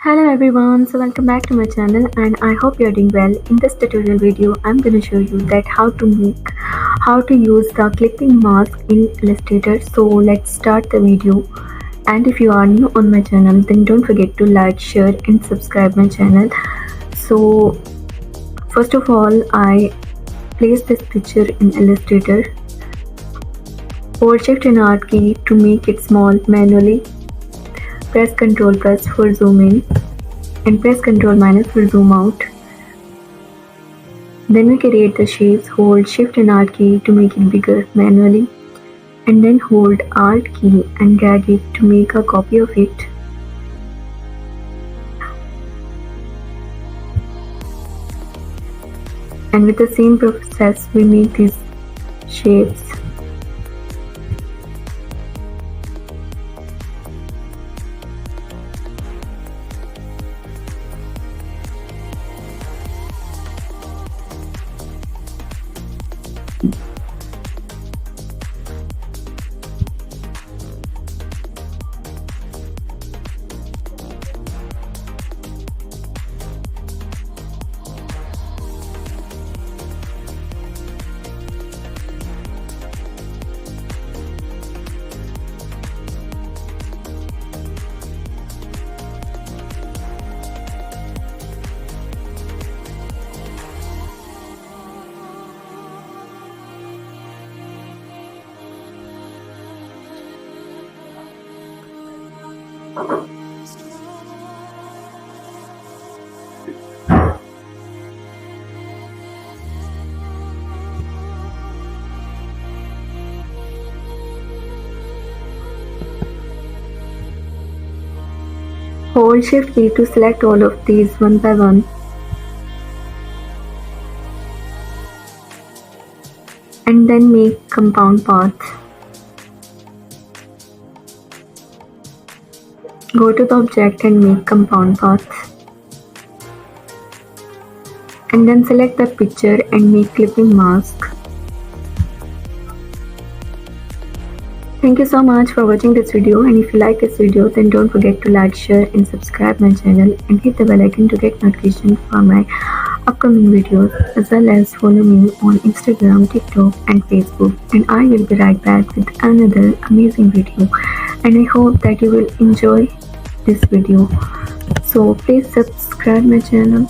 Hello everyone, so welcome back to my channel and I hope you're doing well. In this tutorial video, I'm going to show you that how to use the clipping mask in Illustrator. So let's start the video. And if you are new on my channel, then don't forget to like, share and subscribe my channel. So first of all, I place this picture in Illustrator. Hold Shift and Alt key to make it small manually. Press Ctrl plus for zoom in and press Ctrl minus for zoom out. Then we create the shapes. Hold Shift and Alt key to make it bigger manually, and then hold Alt key and drag it to make a copy of it. And with the same process we make these shapes. Hold Shift key to select all of these one by one. And then make compound path. Go to the object and make compound path. And then select the picture and make clipping mask. Thank you so much for watching this video, and if you like this video then don't forget to like, share and subscribe my channel and hit the bell icon to get notification for my upcoming videos, as well as follow me on Instagram, TikTok and Facebook, and I will be right back with another amazing video, and I hope that you will enjoy this video. So please subscribe my channel.